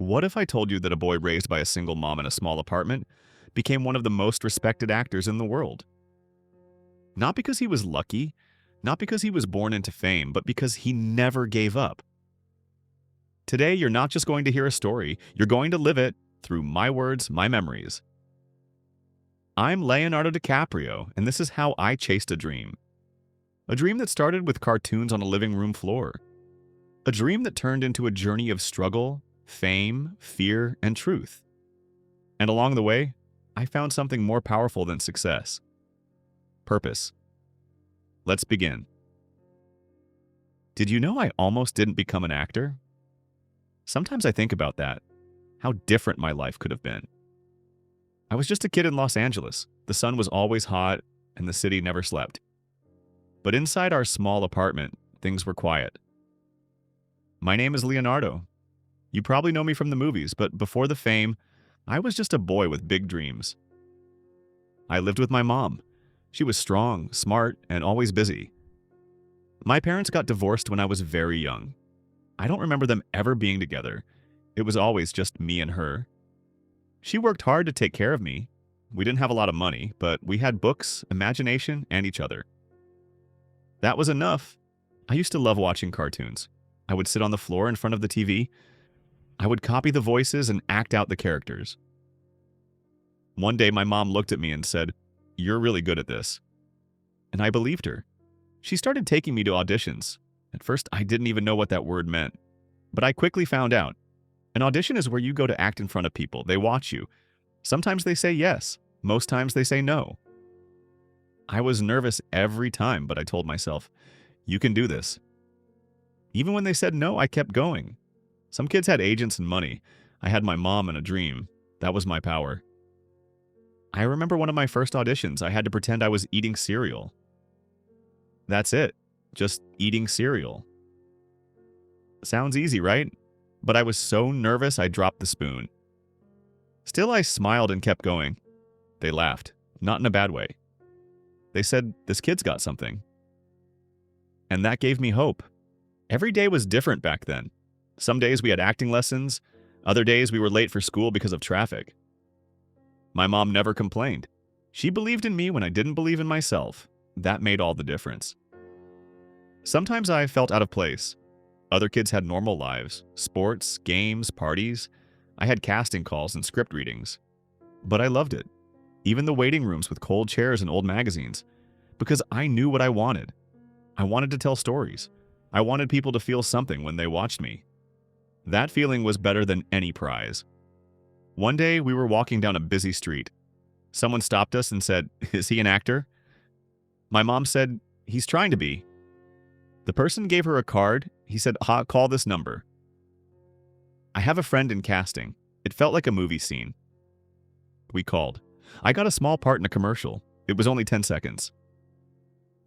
What if I told you that a boy raised by a single mom in a small apartment became one of the most respected actors in the world? Not because he was lucky, not because he was born into fame, but because he never gave up. Today, you're not just going to hear a story, you're going to live it through my words, my memories. I'm Leonardo DiCaprio, and this is how I chased a dream. A dream that started with cartoons on a living room floor. A dream that turned into a journey of struggle, fame, fear, and truth. And along the way, I found something more powerful than success. Purpose. Let's begin. Did you know I almost didn't become an actor? Sometimes I think about that, how different my life could have been. I was just a kid in Los Angeles. The sun was always hot, and the city never slept. But inside our small apartment, things were quiet. My name is Leonardo. You probably know me from the movies, but before the fame, I was just a boy with big dreams. I lived with my mom. She was strong, smart, and always busy. My parents got divorced when I was very young. I don't remember them ever being together. It was always just me and her. She worked hard to take care of me. We didn't have a lot of money, but we had books, imagination, and each other. That was enough. I used to love watching cartoons. I would sit on the floor in front of the TV. I would copy the voices and act out the characters. One day, my mom looked at me and said, "You're really good at this." And I believed her. She started taking me to auditions. At first, I didn't even know what that word meant. But I quickly found out. An audition is where you go to act in front of people. They watch you. Sometimes they say yes. Most times they say no. I was nervous every time, but I told myself, "You can do this." Even when they said no, I kept going. Some kids had agents and money. I had my mom and a dream. That was my power. I remember one of my first auditions, I had to pretend I was eating cereal. That's it. Just eating cereal. Sounds easy, right? But I was so nervous I dropped the spoon. Still, I smiled and kept going. They laughed, not in a bad way. They said, "This kid's got something." And that gave me hope. Every day was different back then. Some days we had acting lessons. Other days we were late for school because of traffic. My mom never complained. She believed in me when I didn't believe in myself. That made all the difference. Sometimes I felt out of place. Other kids had normal lives, sports, games, parties. I had casting calls and script readings. But I loved it. Even the waiting rooms with cold chairs and old magazines. Because I knew what I wanted. I wanted to tell stories. I wanted people to feel something when they watched me. That feeling was better than any prize. One day, we were walking down a busy street. Someone stopped us and said, "Is he an actor?" My mom said, "He's trying to be." The person gave her a card. He said, "Call this number." I have a friend in casting. It felt like a movie scene. We called. I got a small part in a commercial. It was only 10 seconds.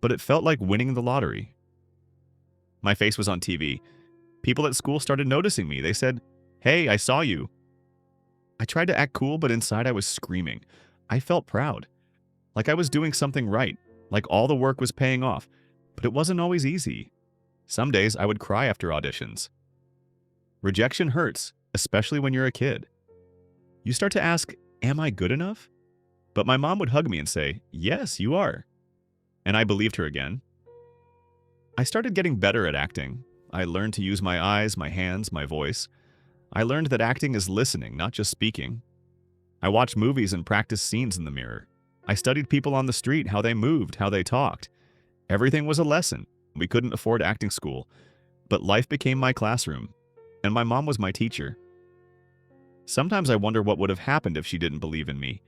But it felt like winning the lottery. My face was on TV. People at school started noticing me. They said, "Hey, I saw you." I tried to act cool, but inside I was screaming. I felt proud. Like I was doing something right. Like all the work was paying off. But it wasn't always easy. Some days I would cry after auditions. Rejection hurts, especially when you're a kid. You start to ask, "Am I good enough?" But my mom would hug me and say, "Yes, you are." And I believed her again. I started getting better at acting. I learned to use my eyes, my hands, my voice. I learned that acting is listening, not just speaking. I watched movies and practiced scenes in the mirror. I studied people on the street, how they moved, how they talked. Everything was a lesson. We couldn't afford acting school. But life became my classroom. And my mom was my teacher. Sometimes I wonder what would have happened if she didn't believe in me.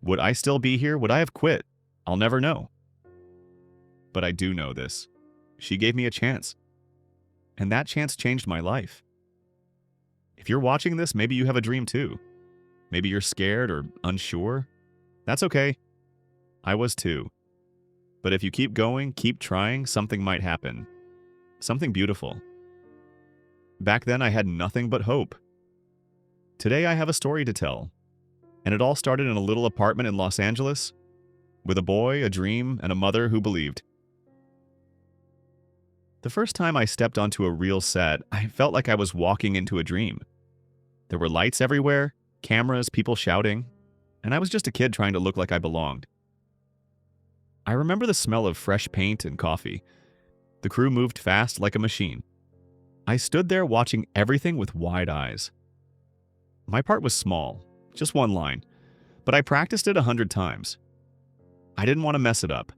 Would I still be here? Would I have quit? I'll never know. But I do know this. She gave me a chance. And that chance changed my life. If you're watching this, maybe you have a dream too. Maybe you're scared or unsure. That's okay. I was too. But if you keep going, keep trying, something might happen. Something beautiful. Back then, I had nothing but hope. Today, I have a story to tell. And it all started in a little apartment in Los Angeles, with a boy, a dream, and a mother who believed. The first time I stepped onto a real set, I felt like I was walking into a dream. There were lights everywhere, cameras, people shouting, and I was just a kid trying to look like I belonged. I remember the smell of fresh paint and coffee. The crew moved fast like a machine. I stood there watching everything with wide eyes. My part was small, just one line, but I practiced it 100 times. I didn't want to mess it up.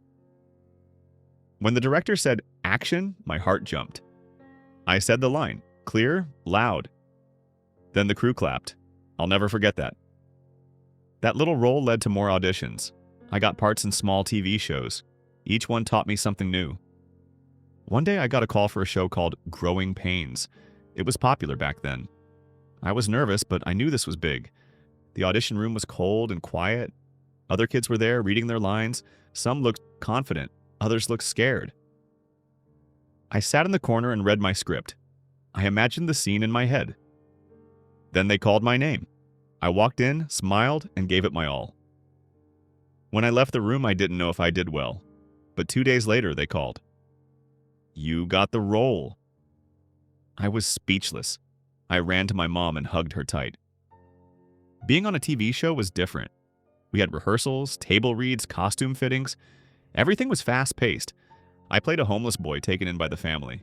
When the director said, "Action," my heart jumped. I said the line, clear, loud. Then the crew clapped. I'll never forget that. That little role led to more auditions. I got parts in small TV shows. Each one taught me something new. One day I got a call for a show called Growing Pains. It was popular back then. I was nervous, but I knew this was big. The audition room was cold and quiet. Other kids were there reading their lines. Some looked confident, others looked scared. I sat in the corner and read my script. I imagined the scene in my head. Then they called my name. I walked in, smiled, and gave it my all. When I left the room, I didn't know if I did well. But 2 days later, they called. "You got the role." I was speechless. I ran to my mom and hugged her tight. Being on a TV show was different. We had rehearsals, table reads, costume fittings. Everything was fast-paced. I played a homeless boy taken in by the family.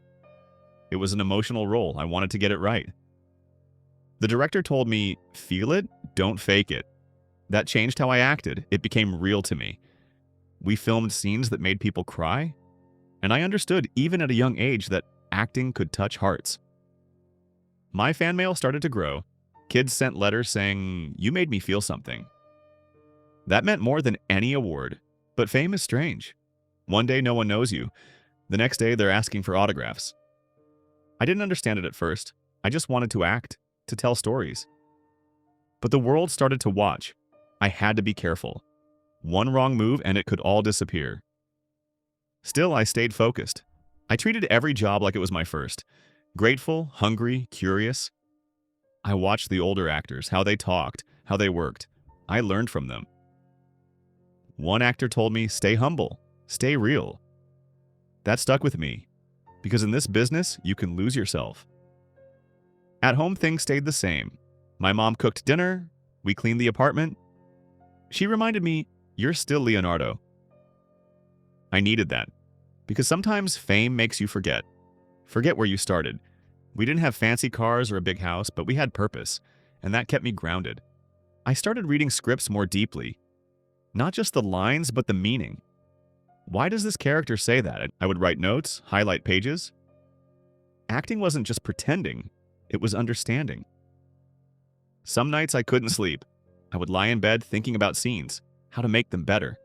It was an emotional role. I wanted to get it right. The director told me, "Feel it, don't fake it." That changed how I acted. It became real to me. We filmed scenes that made people cry, and I understood, even at a young age, that acting could touch hearts. My fan mail started to grow. Kids sent letters saying, "You made me feel something." That meant more than any award, but fame is strange. One day no one knows you. The next day they're asking for autographs. I didn't understand it at first. I just wanted to act, to tell stories. But the world started to watch. I had to be careful. One wrong move and it could all disappear. Still, I stayed focused. I treated every job like it was my first. Grateful, hungry, curious. I watched the older actors, how they talked, how they worked. I learned from them. One actor told me, "Stay humble, stay real." That stuck with me, because in this business, you can lose yourself. At home, things stayed the same. My mom cooked dinner, we cleaned the apartment. She reminded me, "You're still Leonardo." I needed that, because sometimes fame makes you forget where you started. We didn't have fancy cars or a big house, but we had purpose, and that kept me grounded. I started reading scripts more deeply. Not just the lines, but the meaning. Why does this character say that? I would write notes, highlight pages. Acting wasn't just pretending, it was understanding. Some nights I couldn't sleep. I would lie in bed thinking about scenes, how to make them better.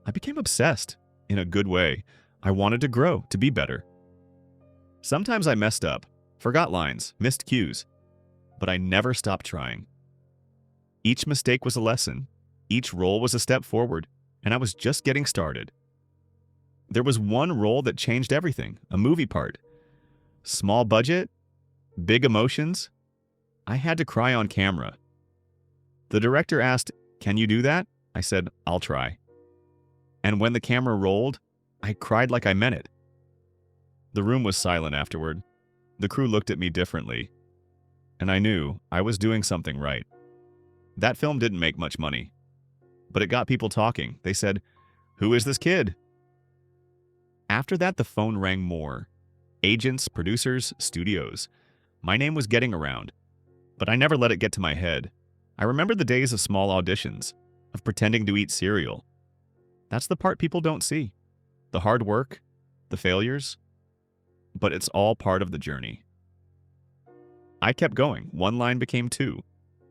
I became obsessed, in a good way. I wanted to grow, to be better. Sometimes I messed up, forgot lines, missed cues, but I never stopped trying. Each mistake was a lesson, each role was a step forward, and I was just getting started. There was one role that changed everything, a movie part. Small budget, big emotions. I had to cry on camera. The director asked, "Can you do that?" I said, "I'll try." And when the camera rolled, I cried like I meant it. The room was silent afterward. The crew looked at me differently, and I knew I was doing something right. That film didn't make much money, but it got people talking. They said, "Who is this kid?" After that, the phone rang more. Agents, producers, studios. My name was getting around, but I never let it get to my head. I remember the days of small auditions, of pretending to eat cereal. That's the part people don't see. The hard work, the failures, but it's all part of the journey. I kept going. One line became two.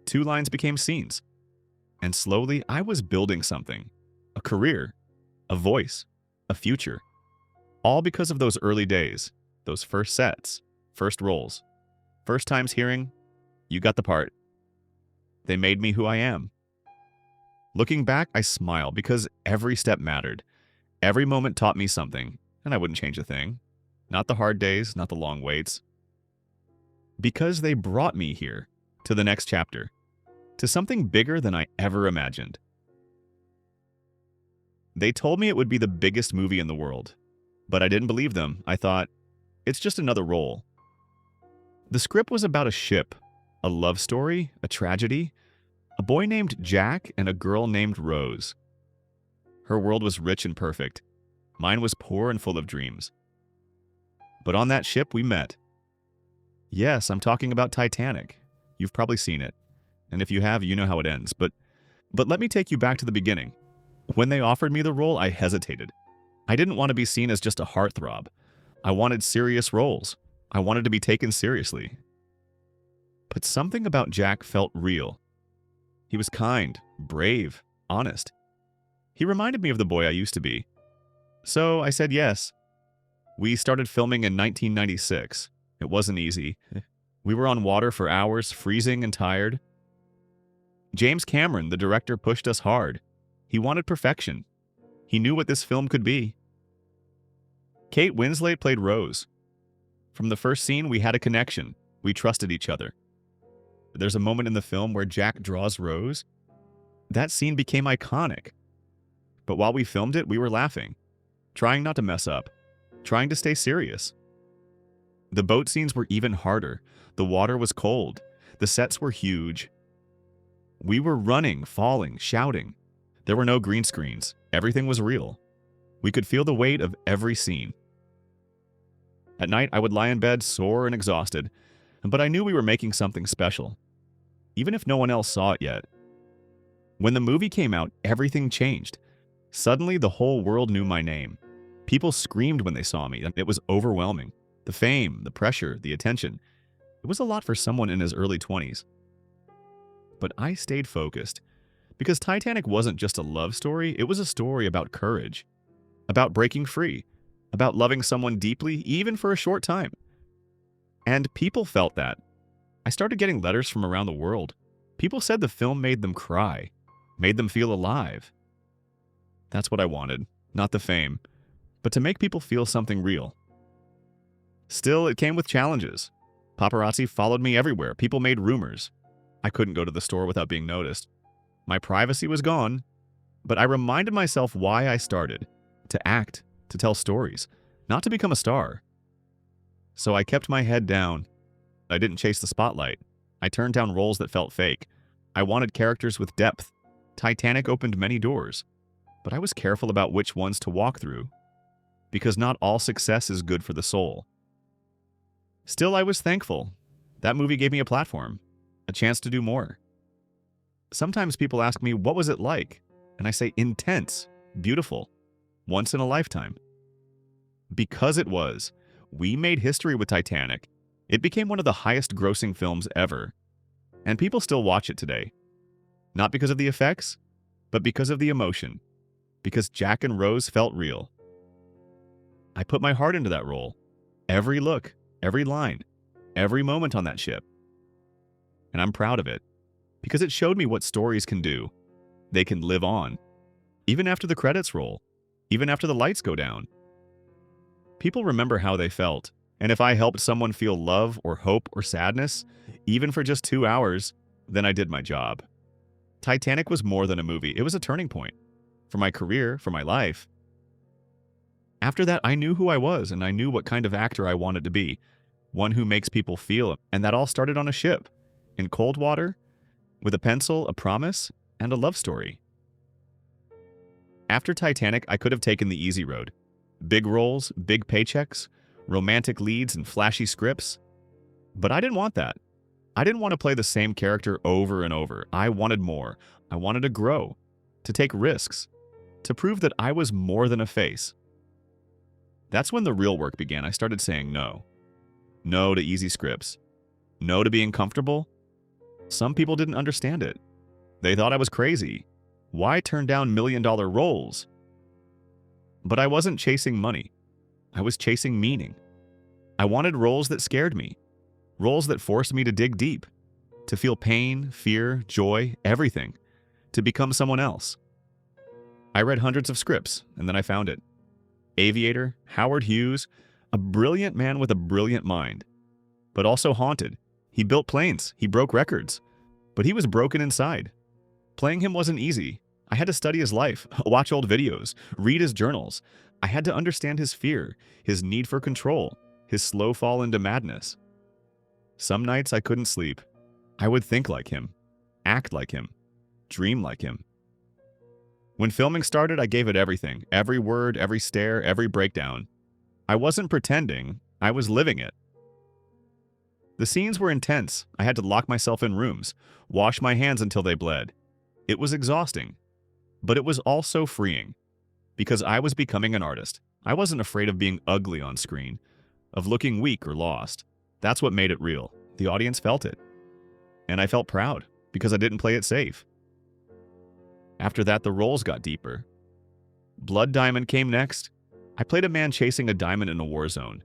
Two lines became scenes. And slowly, I was building something. A career, a voice, a future. All because of those early days, those first sets, first roles. First times hearing, "You got the part." They made me who I am. Looking back, I smile because every step mattered. Every moment taught me something, and I wouldn't change a thing. Not the hard days, not the long waits. Because they brought me here, to the next chapter, to something bigger than I ever imagined. They told me it would be the biggest movie in the world, but I didn't believe them. I thought, it's just another role. The script was about a ship, A love story, a tragedy, a boy named Jack and a girl named Rose. Her world was rich and perfect. Mine was poor and full of dreams. But on that ship, we met. Yes, I'm talking about Titanic. You've probably seen it. And if you have, you know how it ends. But let me take you back to the beginning. When they offered me the role, I hesitated. I didn't want to be seen as just a heartthrob. I wanted serious roles. I wanted to be taken seriously. But something about Jack felt real. He was kind, brave, honest. He reminded me of the boy I used to be. So I said yes. We started filming in 1996. It wasn't easy. We were on water for hours, freezing and tired. James Cameron, the director, pushed us hard. He wanted perfection. He knew what this film could be. Kate Winslet played Rose. From the first scene, we had a connection. We trusted each other. There's a moment in the film where Jack draws Rose. That scene became iconic. But while we filmed it, we were laughing, trying not to mess up, trying to stay serious. The boat scenes were even harder. The water was cold. The sets were huge. We were running, falling, shouting. There were no green screens. Everything was real. We could feel the weight of every scene. At night, I would lie in bed sore and exhausted, but I knew we were making something special, even if no one else saw it yet. When the movie came out, everything changed. Suddenly, the whole world knew my name. People screamed when they saw me. It was overwhelming. The fame, the pressure, the attention. It was a lot for someone in his early 20s. But I stayed focused, because Titanic wasn't just a love story, it was a story about courage, about breaking free, about loving someone deeply, even for a short time. And people felt that. I started getting letters from around the world. People said the film made them cry, made them feel alive. That's what I wanted, not the fame, but to make people feel something real. Still, it came with challenges. Paparazzi followed me everywhere. People made rumors. I couldn't go to the store without being noticed. My privacy was gone, but I reminded myself why I started: to act, to tell stories, not to become a star. So I kept my head down. I didn't chase the spotlight. I turned down roles that felt fake. I wanted characters with depth. Titanic opened many doors, but I was careful about which ones to walk through, because not all success is good for the soul. Still, I was thankful. That movie gave me a platform, a chance to do more. Sometimes people ask me, what was it like? And I say, intense, beautiful, once in a lifetime. Because it was. We made history with Titanic. It became one of the highest grossing films ever. And people still watch it today. Not because of the effects, but because of the emotion. Because Jack and Rose felt real. I put my heart into that role. Every look, every line, every moment on that ship. And I'm proud of it, because it showed me what stories can do. They can live on, even after the credits roll, even after the lights go down. People remember how they felt, and if I helped someone feel love or hope or sadness, even for just 2 hours, then I did my job. Titanic was more than a movie. It was a turning point for my career, for my life. After that, I knew who I was, and I knew what kind of actor I wanted to be, one who makes people feel, and that all started on a ship, in cold water, with a pencil, a promise, and a love story. After Titanic, I could have taken the easy road. Big roles, big paychecks, romantic leads, and flashy scripts. But I didn't want that. I didn't want to play the same character over and over. I wanted more. I wanted to grow, to take risks, to prove that I was more than a face. That's when the real work began. I started saying no. No to easy scripts. No to being comfortable. Some people didn't understand it. They thought I was crazy. Why turn down million-dollar roles? But I wasn't chasing money. I was chasing meaning. I wanted roles that scared me. Roles that forced me to dig deep. To feel pain, fear, joy, everything. To become someone else. I read hundreds of scripts, and then I found it. Aviator, Howard Hughes, a brilliant man with a brilliant mind. But also haunted. He built planes. He broke records. But he was broken inside. Playing him wasn't easy. I had to study his life, watch old videos, read his journals. I had to understand his fear, his need for control, his slow fall into madness. Some nights I couldn't sleep. I would think like him, act like him, dream like him. When filming started, I gave it everything, every word, every stare, every breakdown. I wasn't pretending, I was living it. The scenes were intense. I had to lock myself in rooms, wash my hands until they bled. It was exhausting, but it was also freeing, because I was becoming an artist. I wasn't afraid of being ugly on screen, of looking weak or lost. That's what made it real. The audience felt it. And I felt proud, because I didn't play it safe. After that, the roles got deeper. Blood Diamond came next. I played a man chasing a diamond in a war zone,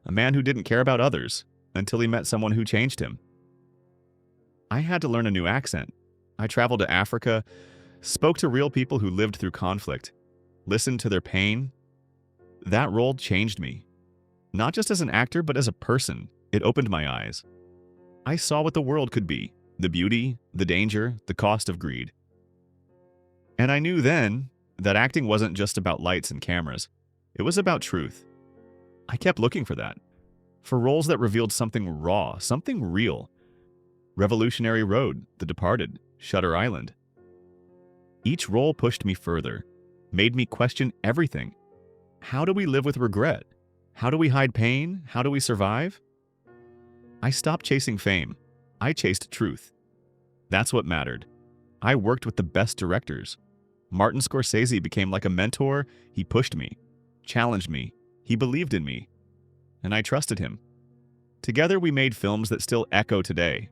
a man who didn't care about others until he met someone who changed him. I had to learn a new accent. I traveled to Africa, spoke to real people who lived through conflict, listened to their pain. That role changed me. Not just as an actor, but as a person. It opened my eyes. I saw what the world could be, the beauty, the danger, the cost of greed. And I knew then that acting wasn't just about lights and cameras. It was about truth. I kept looking for that, for roles that revealed something raw, something real. Revolutionary Road, The Departed, Shutter Island. Each role pushed me further, made me question everything. How do we live with regret? How do we hide pain? How do we survive? I stopped chasing fame. I chased truth. That's what mattered. I worked with the best directors. Martin Scorsese became like a mentor. He pushed me, challenged me. He believed in me. And I trusted him. Together we made films that still echo today.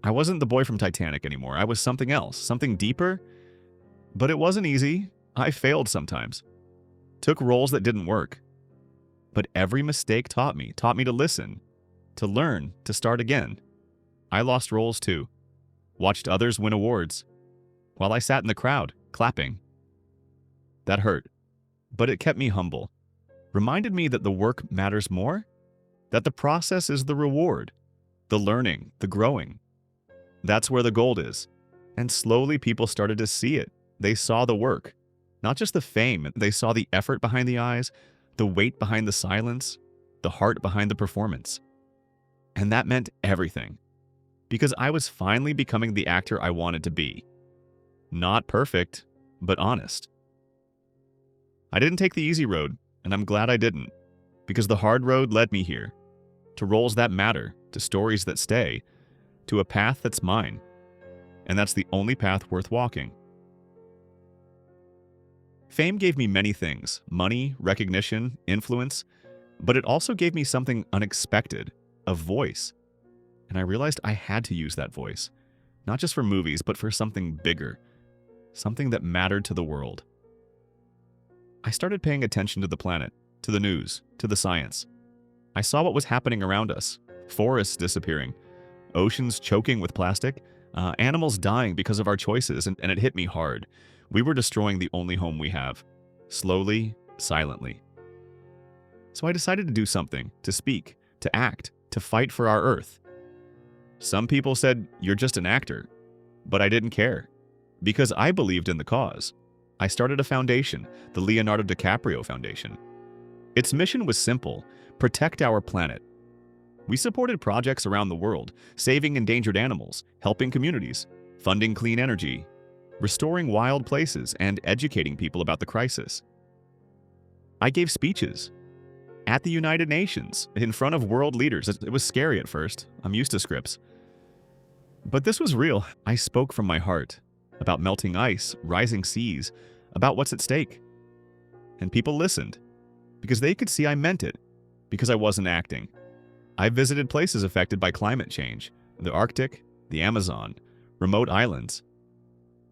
I wasn't the boy from Titanic anymore. I was something else, something deeper. But it wasn't easy. I failed sometimes. Took roles that didn't work. But every mistake taught me to listen, to learn, to start again. I lost roles too. Watched others win awards, while I sat in the crowd, clapping. That hurt, but it kept me humble. Reminded me that the work matters more, that the process is the reward, the learning, the growing. That's where the gold is. And slowly people started to see it. They saw the work, not just the fame. They saw the effort behind the eyes, the weight behind the silence, the heart behind the performance. And that meant everything, because I was finally becoming the actor I wanted to be. Not perfect, but honest. I didn't take the easy road, and I'm glad I didn't, because the hard road led me here, to roles that matter, to stories that stay, to a path that's mine. And that's the only path worth walking. Fame gave me many things: money, recognition, influence, but it also gave me something unexpected, a voice. And I realized I had to use that voice, not just for movies, but for something bigger, something that mattered to the world. I started paying attention to the planet, to the news, to the science. I saw what was happening around us: forests disappearing, oceans choking with plastic, animals dying because of our choices, and it hit me hard. We were destroying the only home we have, slowly, silently. So I decided to do something, to speak, to act, to fight for our Earth. Some people said, "You're just an actor," but I didn't care, because I believed in the cause. I started a foundation, the Leonardo DiCaprio Foundation. Its mission was simple: protect our planet. We supported projects around the world, saving endangered animals, helping communities, funding clean energy, restoring wild places, and educating people about the crisis. I gave speeches at the United Nations, in front of world leaders. It was scary at first. I'm used to scripts. But this was real. I spoke from my heart about melting ice, rising seas, about what's at stake. And people listened, because they could see I meant it, because I wasn't acting. I visited places affected by climate change: the Arctic, the Amazon, remote islands.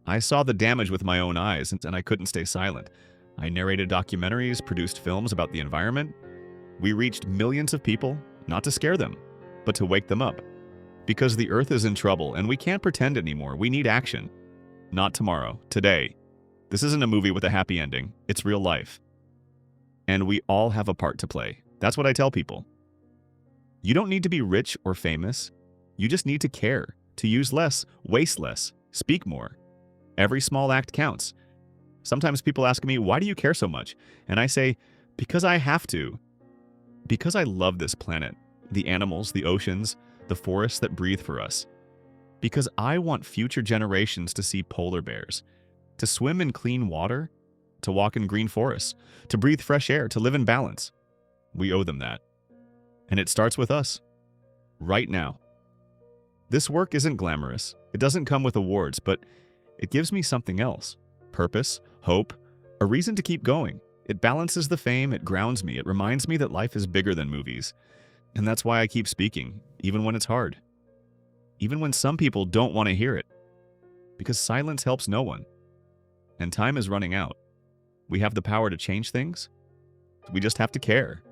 I saw the damage with my own eyes, and I couldn't stay silent. I narrated documentaries, produced films about the environment. We reached millions of people, not to scare them, but to wake them up. Because the Earth is in trouble, and we can't pretend anymore. We need action. Not tomorrow, today. This isn't a movie with a happy ending. It's real life. And we all have a part to play. That's what I tell people. You don't need to be rich or famous. You just need to care, to use less, waste less, speak more. Every small act counts. Sometimes people ask me, "Why do you care so much?" And I say, because I have to. Because I love this planet, the animals, the oceans, the forests that breathe for us. Because I want future generations to see polar bears, to swim in clean water, to walk in green forests, to breathe fresh air, to live in balance. We owe them that. And it starts with us, right now. This work isn't glamorous. It doesn't come with awards, but it gives me something else. Purpose, hope, a reason to keep going. It balances the fame, it grounds me, it reminds me that life is bigger than movies. And that's why I keep speaking, even when it's hard. Even when some people don't want to hear it. Because silence helps no one. And time is running out. We have the power to change things. We just have to care.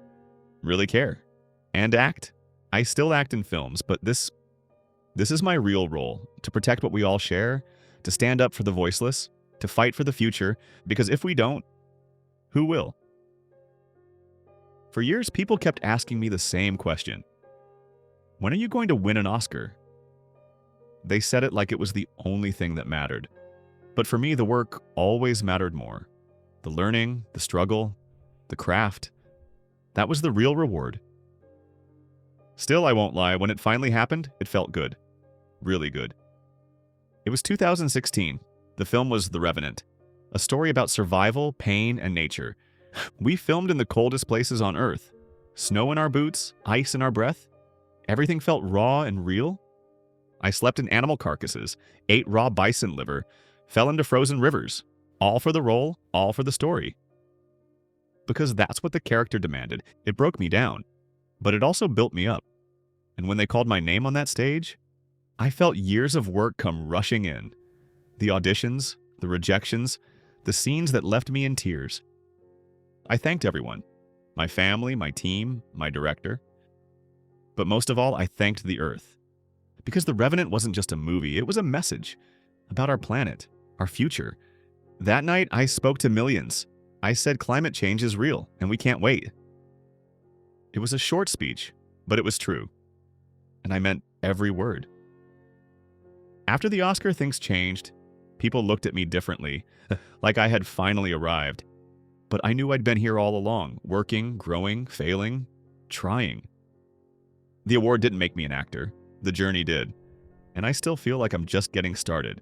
Really care. And act. I still act in films, but this is my real role, to protect what we all share, to stand up for the voiceless, to fight for the future, because if we don't, who will? For years, people kept asking me the same question. When are you going to win an Oscar? They said it like it was the only thing that mattered. But for me, the work always mattered more. The learning, the struggle, the craft. That was the real reward. Still, I won't lie, when it finally happened, it felt good. Really good. It was 2016. The film was The Revenant, a story about survival, pain, and nature. We filmed in the coldest places on Earth. Snow in our boots, ice in our breath. Everything felt raw and real. I slept in animal carcasses, ate raw bison liver, fell into frozen rivers. All for the role, all for the story. Because that's what the character demanded. It broke me down, but it also built me up. And when they called my name on that stage, I felt years of work come rushing in. The auditions, the rejections, the scenes that left me in tears. I thanked everyone. My family, my team, my director. But most of all, I thanked the Earth. Because The Revenant wasn't just a movie, it was a message about our planet, our future. That night, I spoke to millions. I said climate change is real, and we can't wait. It was a short speech, but it was true. And I meant every word. After the Oscar, things changed. People looked at me differently, like I had finally arrived. But I knew I'd been here all along, working, growing, failing, trying. The award didn't make me an actor. The journey did. And I still feel like I'm just getting started.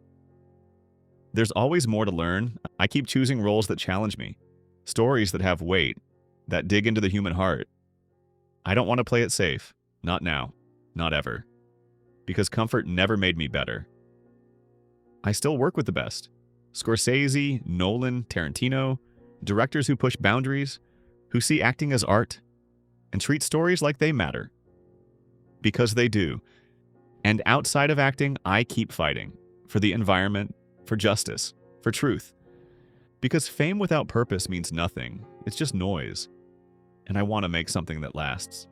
There's always more to learn. I keep choosing roles that challenge me. Stories that have weight, that dig into the human heart. I don't want to play it safe. Not now. Not ever. Because comfort never made me better. I still work with the best. Scorsese, Nolan, Tarantino, directors who push boundaries, who see acting as art, and treat stories like they matter. Because they do. And outside of acting, I keep fighting. For the environment, for justice, for truth. Because fame without purpose means nothing. It's just noise. And I want to make something that lasts.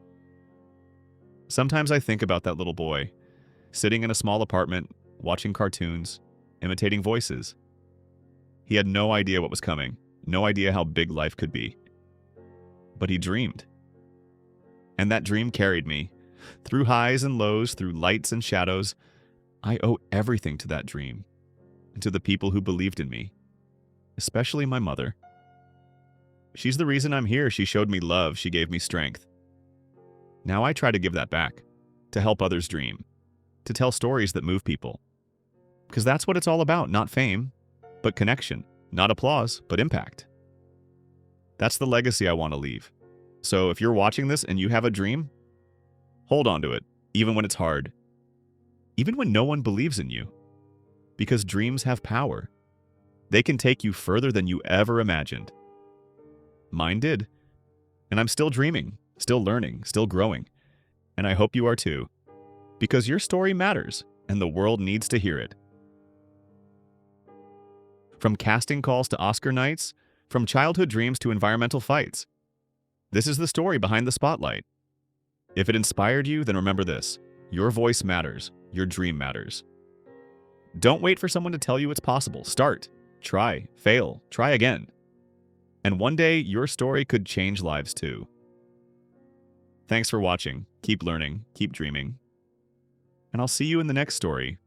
Sometimes I think about that little boy, sitting in a small apartment, watching cartoons, imitating voices. He had no idea what was coming, no idea how big life could be. But he dreamed. And that dream carried me. Through highs and lows, through lights and shadows, I owe everything to that dream, and to the people who believed in me, especially my mother. She's the reason I'm here. She showed me love. She gave me strength. Now I try to give that back, to help others dream, to tell stories that move people. Because that's what it's all about, not fame, but connection, not applause, but impact. That's the legacy I want to leave. So if you're watching this and you have a dream, hold on to it, even when it's hard. Even when no one believes in you. Because dreams have power. They can take you further than you ever imagined. Mine did. And I'm still dreaming, still learning, still growing. And I hope you are too. Because your story matters, and the world needs to hear it. From casting calls to Oscar nights, from childhood dreams to environmental fights. This is the story behind the spotlight. If it inspired you, then remember this. Your voice matters. Your dream matters. Don't wait for someone to tell you it's possible. Start. Try. Fail. Try again. And one day, your story could change lives too. Thanks for watching. Keep learning. Keep dreaming. And I'll see you in the next story.